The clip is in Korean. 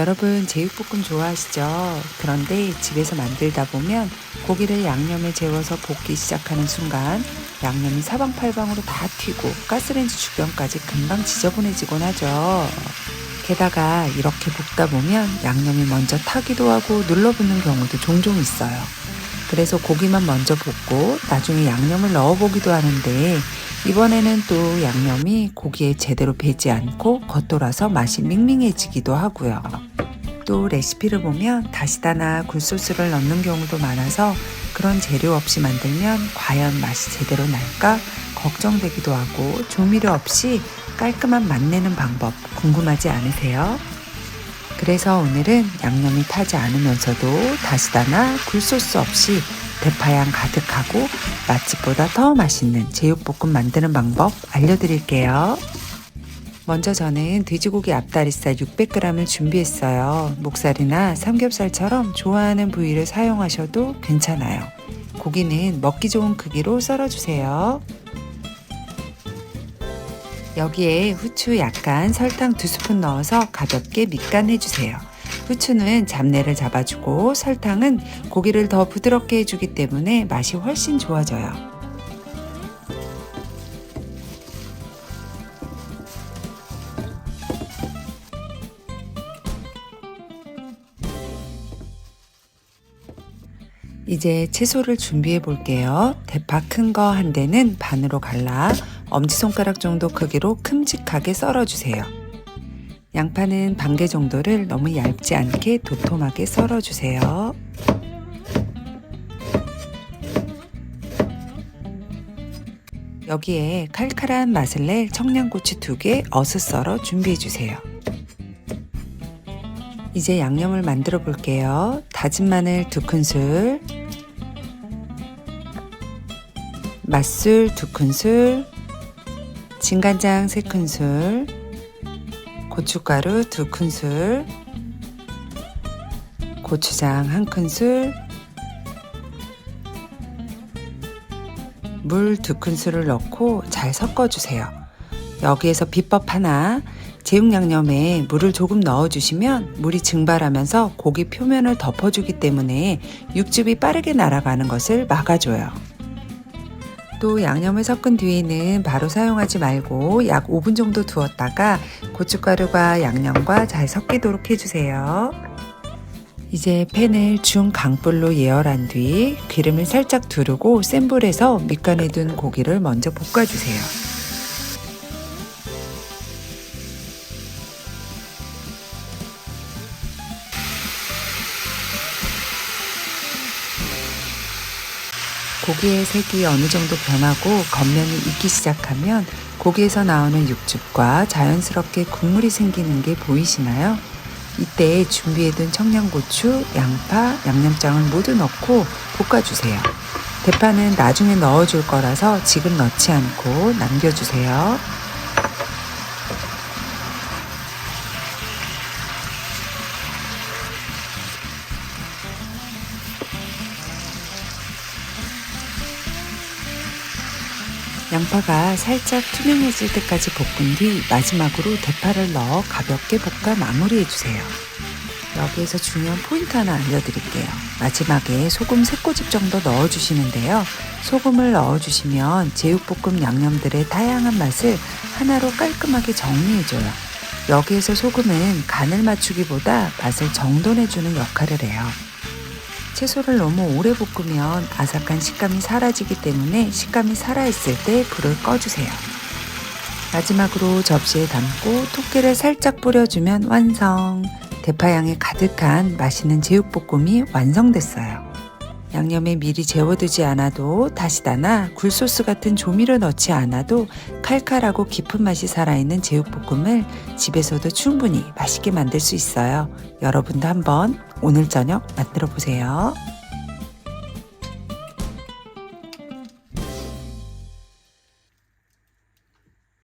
여러분 제육볶음 좋아하시죠? 그런데 집에서 만들다 보면 고기를 양념에 재워서 볶기 시작하는 순간 양념이 사방팔방으로 다 튀고 가스레인지 주변까지 금방 지저분해지곤 하죠. 게다가 이렇게 볶다 보면 양념이 먼저 타기도 하고 눌러붙는 경우도 종종 있어요. 그래서 고기만 먼저 볶고 나중에 양념을 넣어보기도 하는데 이번에는 또 양념이 고기에 제대로 배지 않고 겉돌아서 맛이 밍밍해지기도 하고요. 또 레시피를 보면 다시다나 굴소스를 넣는 경우도 많아서 그런 재료 없이 만들면 과연 맛이 제대로 날까 걱정되기도 하고 조미료 없이 깔끔한 맛 내는 방법 궁금하지 않으세요? 그래서 오늘은 양념이 타지 않으면서도 다시다나 굴소스 없이 대파향 가득하고 맛집보다 더 맛있는 제육볶음 만드는 방법 알려드릴게요. 먼저 저는 돼지고기 앞다리살 600g을 준비했어요. 목살이나 삼겹살처럼 좋아하는 부위를 사용하셔도 괜찮아요. 고기는 먹기 좋은 크기로 썰어주세요. 여기에 후추 약간, 설탕 2스푼 넣어서 가볍게 밑간해주세요. 후추는 잡내를 잡아주고 설탕은 고기를 더 부드럽게 해주기 때문에 맛이 훨씬 좋아져요. 이제 채소를 준비해 볼게요. 대파 큰 거 한 대는 반으로 갈라 엄지손가락 정도 크기로 큼직하게 썰어주세요. 양파는 반개 정도를 너무 얇지 않게 도톰하게 썰어주세요. 여기에 칼칼한 맛을 낼 청양고추 2개 어슷 썰어 준비해주세요. 이제 양념을 만들어 볼게요. 다진 마늘 2큰술, 맛술 2큰술, 진간장 3큰술, 고춧가루 2큰술, 고추장 1큰술, 물 2큰술을 넣고 잘 섞어주세요. 여기에서 비법 하나, 제육 양념에 물을 조금 넣어주시면 물이 증발하면서 고기 표면을 덮어주기 때문에 육즙이 빠르게 날아가는 것을 막아줘요. 또 양념을 섞은 뒤에는 바로 사용하지 말고 약 5분 정도 두었다가 고춧가루가 양념과 잘 섞이도록 해주세요. 이제 팬을 중강불로 예열한 뒤 기름을 살짝 두르고 센 불에서 밑간해둔 고기를 먼저 볶아주세요. 고기의 색이 어느 정도 변하고 겉면이 익기 시작하면 고기에서 나오는 육즙과 자연스럽게 국물이 생기는 게 보이시나요? 이때 준비해둔 청양고추, 양파, 양념장을 모두 넣고 볶아주세요. 대파는 나중에 넣어줄 거라서 지금 넣지 않고 남겨주세요. 양파가 살짝 투명해질 때까지 볶은 뒤 마지막으로 대파를 넣어 가볍게 볶아 마무리해주세요. 여기에서 중요한 포인트 하나 알려드릴게요. 마지막에 소금 3꼬집 정도 넣어주시는데요. 소금을 넣어주시면 제육볶음 양념들의 다양한 맛을 하나로 깔끔하게 정리해줘요. 여기에서 소금은 간을 맞추기보다 맛을 정돈해주는 역할을 해요. 채소를 너무 오래 볶으면 아삭한 식감이 사라지기 때문에 식감이 살아있을 때 불을 꺼주세요. 마지막으로 접시에 담고 통깨를 살짝 뿌려주면 완성! 대파향이 가득한 맛있는 제육볶음이 완성됐어요. 양념에 미리 재워두지 않아도 다시다나 굴소스 같은 조미료 넣지 않아도 칼칼하고 깊은 맛이 살아있는 제육볶음을 집에서도 충분히 맛있게 만들 수 있어요. 여러분도 한번 오늘 저녁 만들어 보세요.